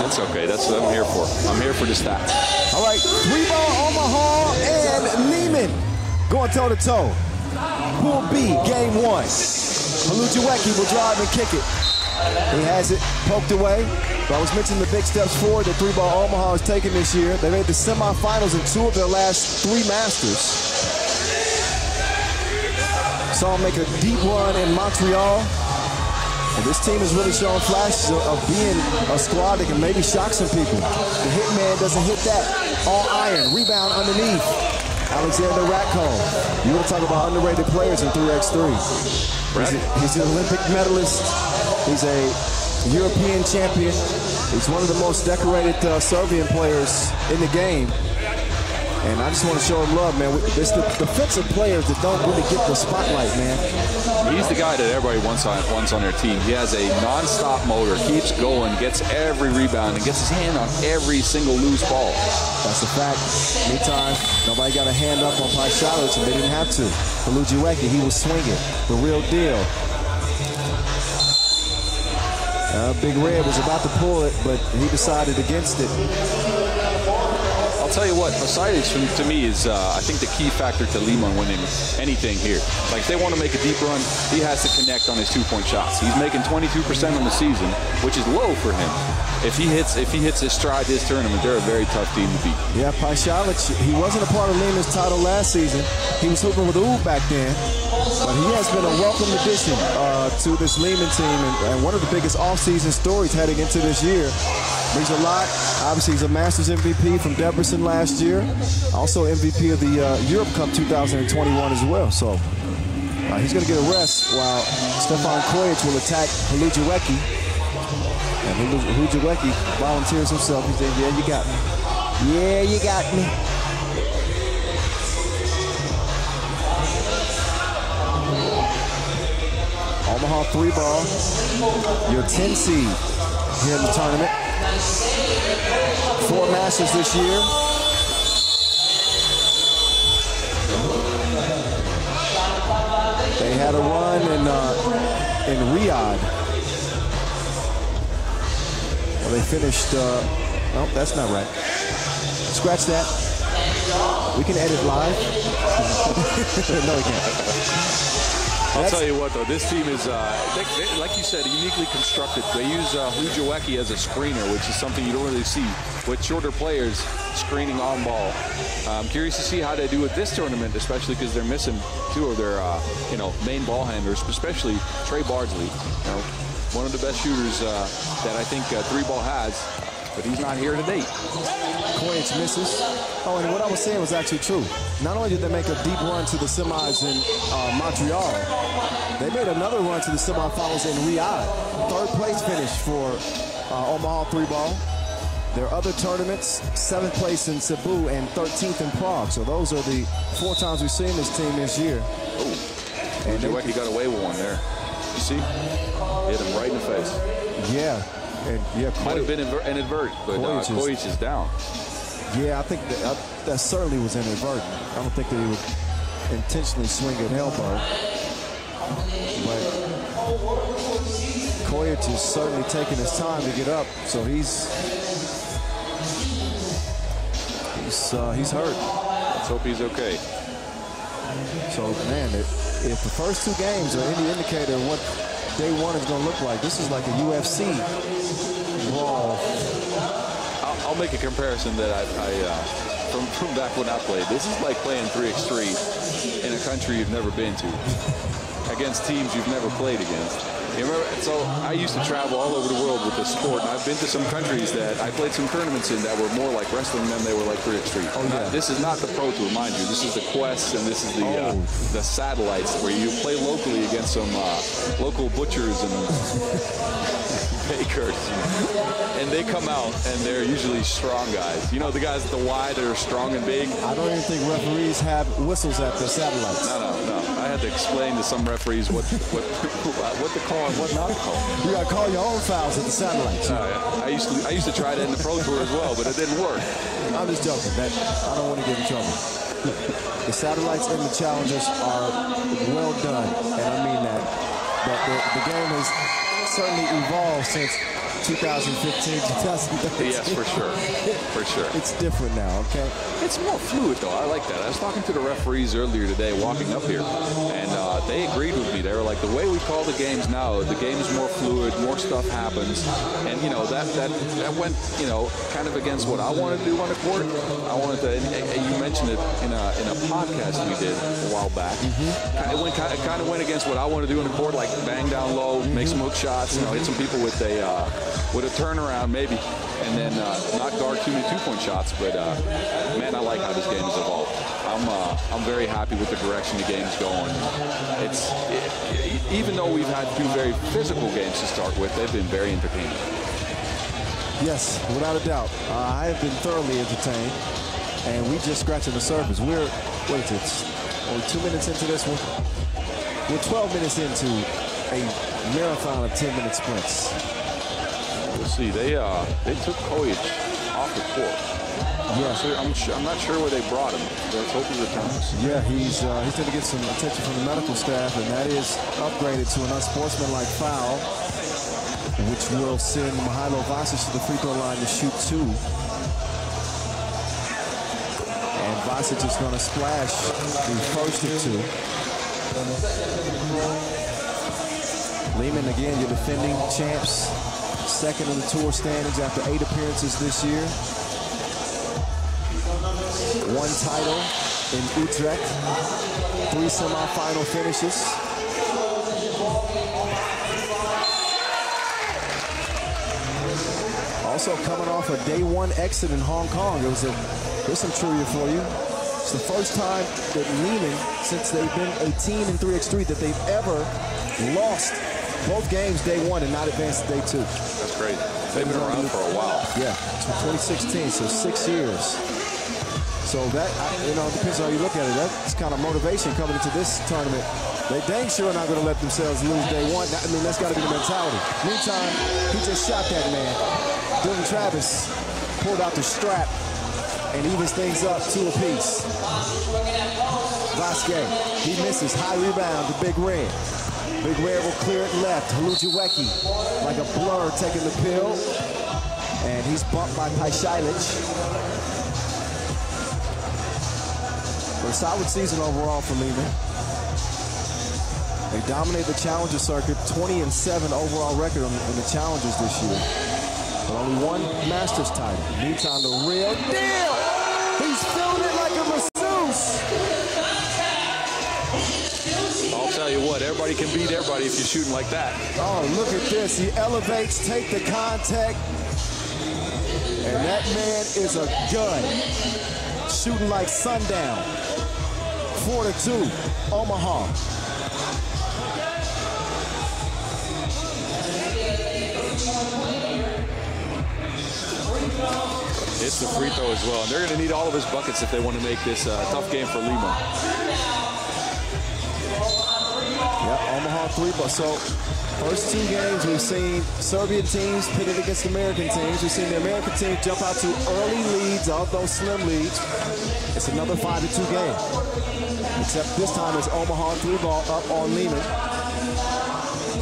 That's okay. That's what I'm here for. I'm here for the stats. All right, 3-ball Omaha and Liman going toe-to-toe. Pool B, game 1. Olujuweki will drive and kick it. He has it poked away. But I was mentioning the big steps forward that 3-ball Omaha has taken this year. They made the semifinals in 2 of their last 3 Masters. Saw him make a deep run in Montreal. And this team has really shown flashes of being a squad that can maybe shock some people. The hitman doesn't hit that. All iron, rebound underneath. Alexander Ratko. You want to talk about underrated players in 3x3. He's an Olympic medalist. He's a European champion. He's one of the most decorated Serbian players in the game. And I just want to show him love, man. It's the defensive players that don't really get the spotlight, man. He's the guy that everybody wants on their team. He has a non-stop motor, keeps going, gets every rebound, and gets his hand on every single loose ball. That's a fact. Anytime nobody got a hand up on Paishalic, and they didn't have to. Olujuweki, he was swinging. The real deal. Big Red was about to pull it, but he decided against it. I'll tell you what, Paishalic to me is, I think, the key factor to Liman winning anything here. Like, if they want to make a deep run, he has to connect on his 2-point shots. He's making 22% on the season, which is low for him. If he hits his stride this tournament, they're a very tough team to beat. Yeah, Paishalic, he wasn't a part of Liman's title last season. He was hooping with Ooh back then. But he has been a welcome addition to this Liman team, and one of the biggest offseason stories heading into this year. Brings a lot. Obviously, he's a Masters MVP from Debrecen last year. Also MVP of the Europe Cup 2021 as well. So he's going to get a rest while Stefan Kojic will attack Olujuweki. And Olujuweki volunteers himself. He said, yeah, you got me. Yeah, you got me. Omaha 3-ball, your 10 seed here in the tournament. 4 Masters this year. They had a run in Riyadh. Well, they finished, no, that's not right. Scratch that. We can edit live. No, we can't. I'll tell you what, though, this team is, they, like you said, uniquely constructed. They use Olujuweki as a screener, which is something you don't really see with shorter players screening on ball. I'm curious to see how they do it this tournament, especially because they're missing 2 of their, main ball handlers, especially Trey Bardsley, one of the best shooters that I think 3-ball has, but he's not here today. Kojic misses. Oh, and what I was saying was actually true. Not only did they make a deep run to the semis in Montreal, they made another run to the semifinals in Riyadh. 3rd place finish for Omaha 3-ball. Their other tournaments, 7th place in Cebu and 13th in Prague. So those are the 4 times we've seen this team this year. Oh, and Olujuweki got away with one there. You see? Hit him right in the face. Yeah. And yeah, might have been inadvertent, but Kojic is down. Yeah, I think that certainly was inadvertent. I don't think that he would intentionally swing an elbow. But Kojic is certainly taking his time to get up, so he's hurt. Let's hope he's okay. So, man, if the first 2 games are any indicator of what day 1 is going to look like, this is like a UFC brawl. I'll make a comparison that from back when I played. This is like playing 3x3 in a country you've never been to, against teams you've never played against. You remember? So I used to travel all over the world with this sport, and I've been to some countries that I played some tournaments in that were more like wrestling than they were like 3x3. Oh, yeah. This is not the Pro Tour, mind you. This is the Quest, and this is the satellites, where you play locally against some local butchers and bakers. And they come out, and they're usually strong guys. You know, the guys at the Y that are strong and big? I don't even think referees have whistles at the satellites. No. I had to explain to some referees what to call and what not to call. You got to call your own fouls at the satellites. Yeah. I used to try that in the Pro Tour as well, but it didn't work. I'm just joking. I don't want to get in trouble. The satellites and the challengers are well done, and I mean that. But the game has certainly evolved since 2015, 2013. Yes, for sure. For sure. It's different now, okay? It's more fluid, though. I like that. I was talking to the referees earlier today walking up here, and they agreed with me. They were like, the way we call the games now, the game is more fluid, more stuff happens. And, you know, that went, you know, kind of against what I wanted to do on the court. I wanted to, and you mentioned it in a podcast we did a while back. It kind of went against what I wanted to do on the court, like bang down low, make some hook shots, you know, hit some people with a turnaround maybe, and then not guard too many two-point shots. But man, I like how this game has evolved. I'm very happy with the direction the game's going. Even though we've had two very physical games to start with, they've been very entertaining. Yes, without a doubt. I have been thoroughly entertained, and we just scratching the surface. We're, what is it, only 2 minutes into this one? We're 12 minutes into a marathon of 10-minute sprints. We'll see. They took Kojic off the court. Yeah, so I'm not sure where they brought him. Let's hope he returns. Yeah, he's going to get some attention from the medical staff, and that is upgraded to an unsportsmanlike foul, which will send Mihailo Vasic to the free throw line to shoot 2. And Vasic is going to splash the first of 2. Liman, again, your defending champs, second in the tour standings after 8 appearances this year. 1 title in Utrecht, 3 semifinal finishes. Also coming off a day 1 exit in Hong Kong. Here's some trivia for you. It's the first time that Liman, since they've been a team in 3x3, that they've ever lost both games day 1 and not advanced to day 2. That's great. They've been around for a while. Yeah, it's from 2016, so 6 years. So that, you know, it depends on how you look at it. That's kind of motivation coming into this tournament. They dang sure are not going to let themselves lose day 1. I mean, that's got to be the mentality. Meantime, he just shot that man. Dylan Travis pulled out the strap and evens things up 2 apiece. Vasquez, he misses. High rebound to Big Red. Big Red will clear it left. Halujiweki, like a blur, taking the pill. And he's bumped by Paishilic. But a solid season overall for Liman. They dominate the Challenger circuit, 20-7 overall record in the Challengers this year. But only 1 Masters title. Meantime, the real deal. He's feeling it like a masseuse. I'll tell you what, everybody can beat everybody if you're shooting like that. Oh, look at this. He elevates, take the contact. And that man is a gun. Shooting like sundown. 4-2, Omaha. It's the free throw as well. And they're going to need all of his buckets if they want to make this a tough game for Liman. Yeah, Omaha 3BALL. So, first 2 games, we've seen Serbian teams pitted against American teams. We've seen the American team jump out to early leads, although slim leads. It's another 5-2 game. Except this time it's Omaha 3BALL up on Liman.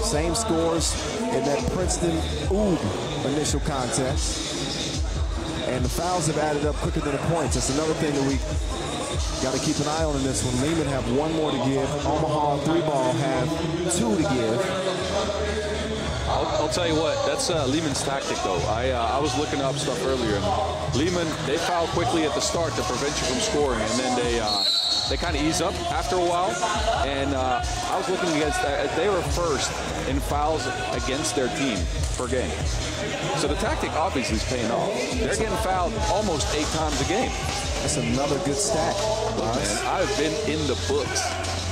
Same scores in that Princeton Oog initial contest. And the fouls have added up quicker than the points. That's another thing that we got to keep an eye on in this one. Liman have 1 more to give. Omaha 3BALL have 2 to give. I'll tell you what, that's Liman's tactic, though. I was looking up stuff earlier, and Liman, they foul quickly at the start to prevent you from scoring, and then they kind of ease up after a while. And I was looking against, they were first in fouls against their team per game. So the tactic obviously is paying off. They're getting fouled almost 8 times a game. That's another good stat. Look, man, I've been in the books.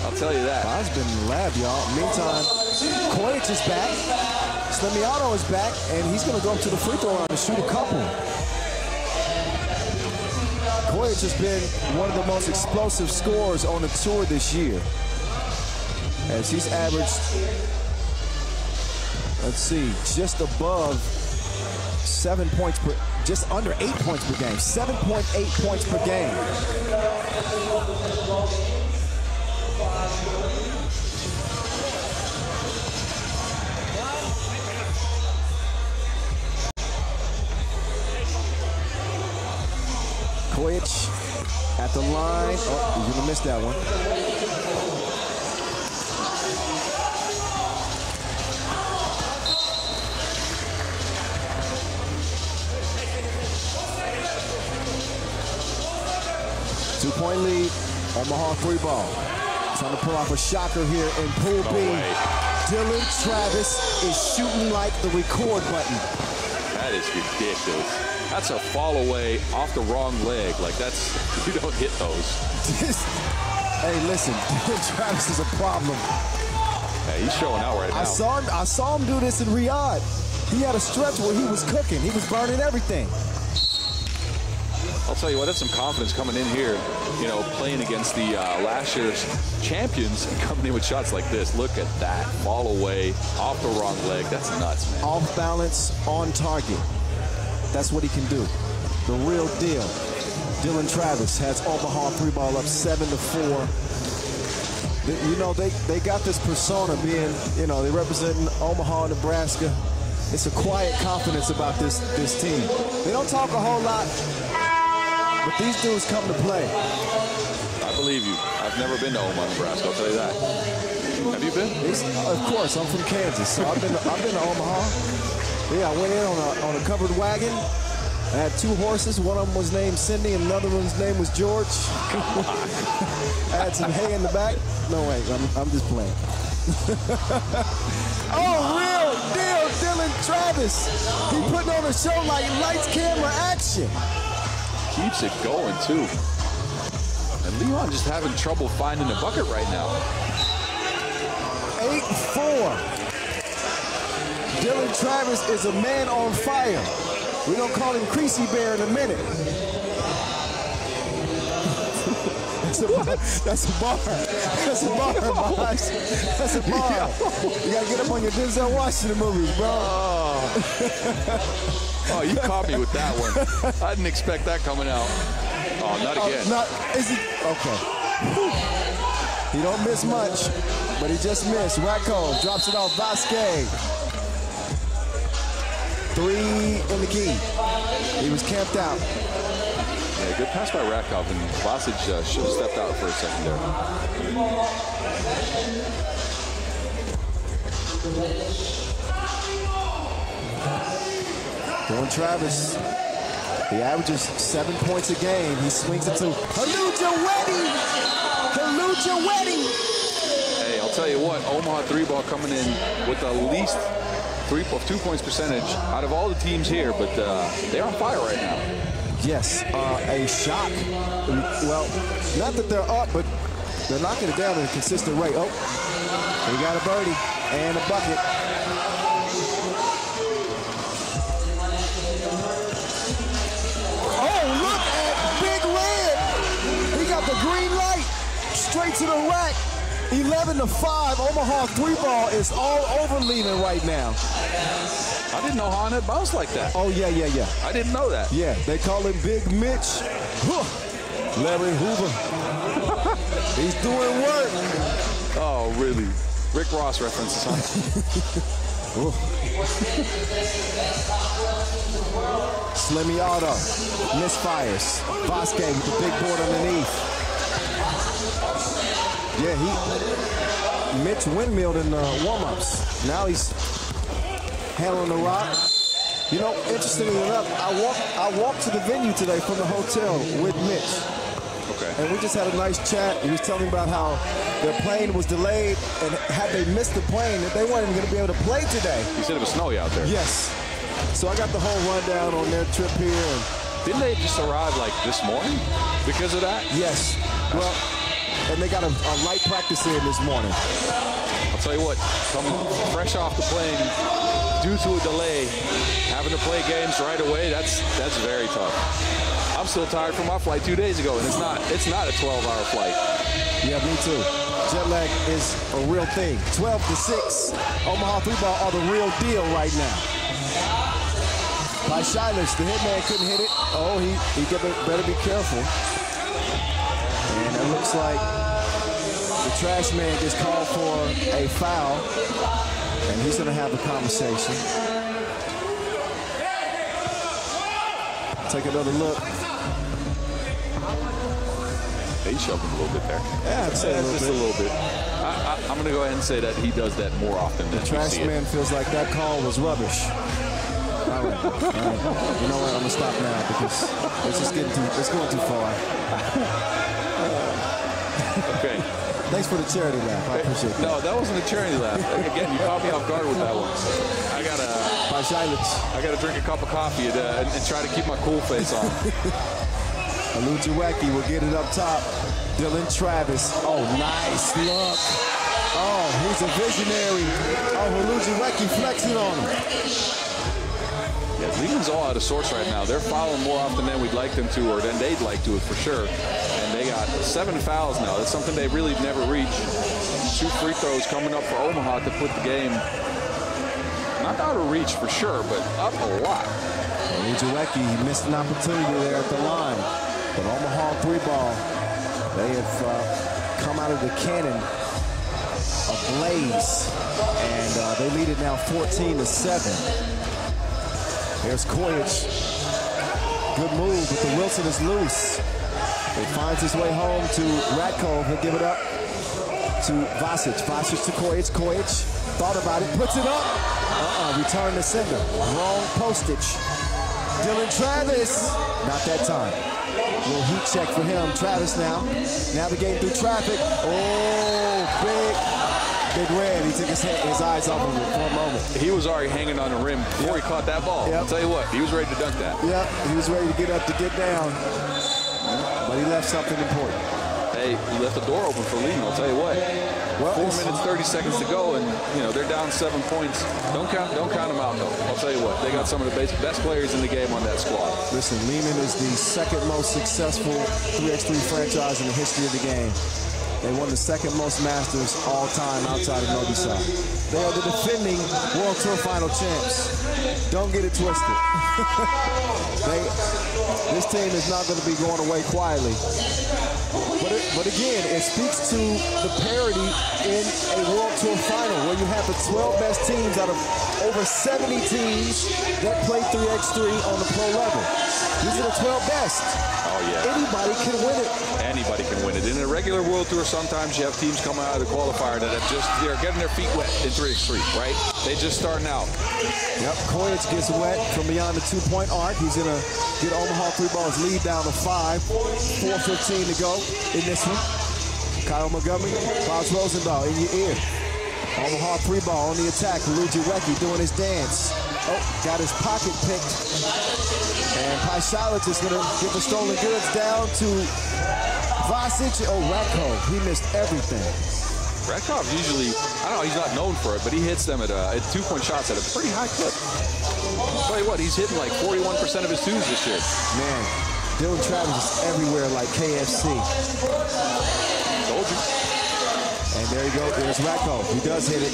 I'll tell you that. I've been in the lab, y'all. Meantime, Kojic is back. Slemiano is back, and he's going to go up to the free throw line and shoot a couple. Kojic has been one of the most explosive scorers on the tour this year, as he's averaged, let's see, just above 7 points per, just under 8 points per game, 7.8 points per game. Kojic at the line. Oh, he's gonna miss that one. Two-point lead, Omaha 3-ball. Trying to pull off a shocker here in Pool B. Dylan Travis is shooting like the record button. That is ridiculous. That's a fall away off the wrong leg. Like that's, you don't hit those. Hey, listen, Dylan Travis is a problem. Hey, he's showing out right now. I saw him do this in Riyadh. He had a stretch where he was cooking. He was burning everything. I'll tell you what, that's some confidence coming in here, you know, playing against the last year's champions and coming in with shots like this. Look at that. Fall away, off the wrong leg. That's nuts, man. Off balance, on target. That's what he can do. The real deal. Dylan Travis has Omaha 3-ball up 7-4. You know, they got this persona being, you know, they representing Omaha, Nebraska. It's a quiet confidence about this team. They don't talk a whole lot. But these dudes come to play. I believe you. I've never been to Omaha, Nebraska. I'll tell you that. Have you been? Of course, I'm from Kansas, so I've been to Omaha. Yeah, I went in on a covered wagon. I had two horses. One of them was named Cindy, and another one's name was George. I had some hay in the back. No, wait, I'm just playing. Oh, real deal, Dylan Travis. He putting on a show like lights, camera, action. Keeps it going, too. And Liman just having trouble finding a bucket right now. 8-4. Dylan Travis is a man on fire. We're going to call him Creasy Bear in a minute. That's a bar. That's a bar, boys. That's a bar. You got to get up on your Denzel Washington movies, bro. Oh, you caught me with that one. I didn't expect that coming out. Oh, not again. Is he? Okay. He don't miss much, but he just missed. Racco drops it off. Vasquez. 3 in the key. He was camped out. Yeah, good pass by Rakov, and Bosic should have stepped out for a second there. Dylan Travis, he averages 7 points a game. He swings it to Haluja Weddy. Hey, I'll tell you what, Omaha 3-ball coming in with the least 2 points percentage out of all the teams here, but they're on fire right now. Yes, a shock. Well, not that they're up, but they're knocking it down at a consistent rate. Oh, they got a birdie and a bucket. Oh, look at Big Red. He got the green light straight to the rack. 11-5. Omaha 3-ball is all over Liman right now. I didn't know Hahn had bounced like that. Oh, yeah. I didn't know that. Yeah, they call him Big Mitch. Larry Hoover. He's doing work. Oh, really? Rick Ross references, huh? Slimmy Auto. Misfires. Vasquez with the big board underneath. Yeah, Mitch windmilled in the warm-ups. Now he's handling the rock. You know, interestingly enough, I walked to the venue today from the hotel with Mitch. Okay. And we just had a nice chat. He was telling me about how their plane was delayed, and had they missed the plane, that they weren't even going to be able to play today. You said it was snowy out there. Yes. So I got the whole rundown on their trip here. And didn't they just arrive like this morning because of that? Yes. Well, and they got a light practice in this morning. I'll tell you what, coming fresh off the plane due to a delay, having to play games right away, that's very tough. I'm still tired from my flight 2 days ago, and it's not a 12-hour flight. Yeah, me too. Jet lag is a real thing. 12-6. Omaha 3-ball are the real deal right now. By Shilas, the hitman couldn't hit it. Oh, he better be careful. And it looks like the trash man just called for a foul, and he's going to have a conversation. Take another look. He shoved him a little bit there. Yeah, I'd say just a little bit. I'm going to go ahead and say that he does that more often than Trash man feels like that call was rubbish. All right. You know what? I'm going to stop now because it's going too far. Okay. Thanks for the charity laugh. I appreciate that. No, that wasn't a charity laugh. Again, you caught me off guard with that one. I gotta drink a cup of coffee and try to keep my cool face on. Olujuweki will get it up top. Dylan Travis. Oh, nice look. Oh, he's a visionary. Oh, Olujuweki flexing on him. Yeah, Liman's all out of sorts right now. They're fouling more often than we'd like them to, or than they'd like to, for sure. And they got 7 fouls now. That's something they really never reached. 2 free throws coming up for Omaha to put the game not out of reach for sure, but up a lot. Olujuweki missed an opportunity there at the line. But Omaha 3BALL, they have come out of the cannon ablaze. And they lead it now 14-7. There's Kojic. Good move, but the Wilson is loose. He finds his way home to Ratko. He'll give it up to Vasic. Vasic to Kojic. Kojic thought about it, puts it up. Return to sender. Wrong postage. Dylan Travis. Not that time. Little heat check for him. Travis now. Navigating through traffic. Oh, Big Red. He took his eyes off of it for a moment. He was already hanging on the rim before he caught that ball. I'll tell you what, he was ready to dunk that. Yeah, he was ready to get up, to get down. But he left something important. Hey, he left the door open for Liman, I'll tell you what. Well, 4 minutes, 30 seconds to go, and they're down 7 points. Don't count them out, though. I'll tell you what, they got some of the best players in the game on that squad. Listen, Liman is the second most successful 3x3 franchise in the history of the game. They won the second most Masters all time outside of Novi Sad. They are the defending World Tour Final champs. Don't get it twisted. This team is not going to be going away quietly. But again, it speaks to the parity in a World Tour Final where you have the 12 best teams out of over 70 teams that play 3x3 on the pro level. These are the 12 best. Oh, yeah. Anybody can win it. Anybody can win it. In a regular World Tour, sometimes you have teams coming out of the qualifier that they're getting their feet wet in 3x3, right? They just starting out. Yep, Kojic gets wet from beyond the 2-point arc. He's going to get Omaha 3BALL's lead down to 5. 4:15 to go in this one. Kyle Montgomery, Boz Rosendahl in your ear. Omaha 3BALL on the attack. Olujuweki doing his dance. Oh, got his pocket picked. And Paisalic is going to give the stolen goods down to Vasic. Oh, Ratko, he missed everything. Ratkov usually, I don't know, he's not known for it, but he hits them at 2-point shots at a pretty high clip. I'll tell you what, he's hitting like 41% of his twos this year. Man, Dylan Travis is everywhere like KFC. Told you. And there you go, there's Ratko. He does hit it.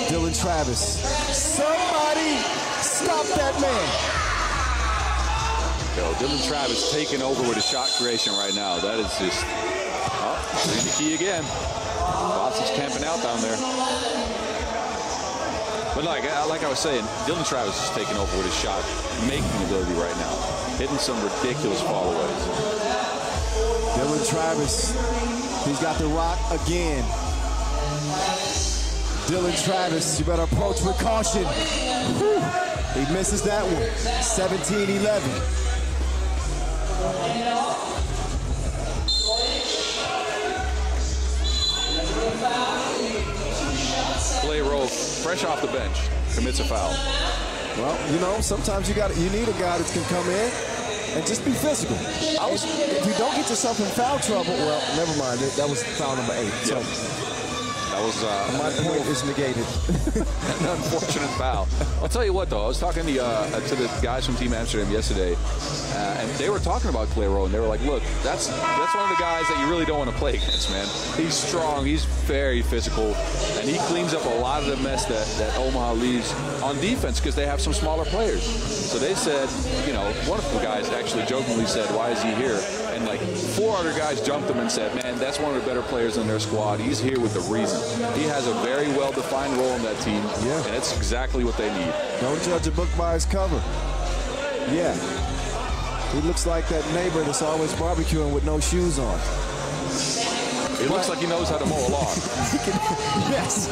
Dylan Travis. Somebody stop that man. Yo, Dylan Travis taking over with his shot creation right now. That is just, here's the key again. Boston's camping out down there. But like I was saying, Dylan Travis is taking over with his shot making ability right now. Hitting some ridiculous fallaways. Dylan Travis, he's got the rock again. Dylan Travis, you better approach with caution. Whew. He misses that one. 17-11. Clay Rowe, fresh off the bench, commits a foul. Well, sometimes you need a guy that can come in and just be physical. If you don't get yourself in foul trouble, well, never mind. That was foul number 8. So. Yep. That was my point is negated. An unfortunate foul. I'll tell you what, though. I was talking to the guys from Team Amsterdam yesterday, and they were talking about Clay Rowe, and they were like, "Look, that's one of the guys that you really don't want to play against, man. He's strong, he's very physical, and he cleans up a lot of the mess that Omaha leaves on defense because they have some smaller players." So they said, one of the guys actually jokingly said, "Why is he here?" And like 4 other guys jumped him and said, "Man, that's one of the better players in their squad. He's here with a reason. He has a very well-defined role in that team, and it's exactly what they need." Don't judge a book by its cover. Yeah. He looks like that neighbor that's always barbecuing with no shoes on. It looks like he knows how to mow a lawn. Yes,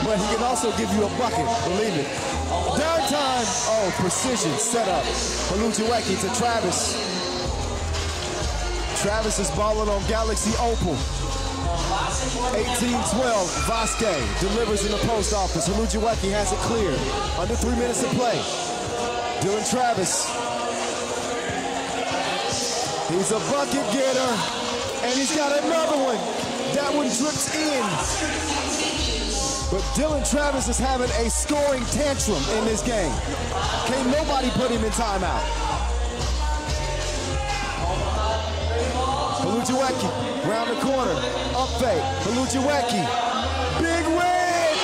but he can also give you a bucket, believe it. Third time, oh, precision, set up. Olujuweki to Travis. Travis is balling on Galaxy Opal. 18-12, Vasquez delivers in the post office. Olujuweki has it cleared. Under 3 minutes to play. Dylan Travis. He's a bucket getter, and he's got another one. That one drips in. But Dylan Travis is having a scoring tantrum in this game. Can't nobody put him in timeout. Olujuweki, round the corner, up fake. Olujuweki, big red,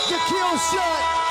the kill shot.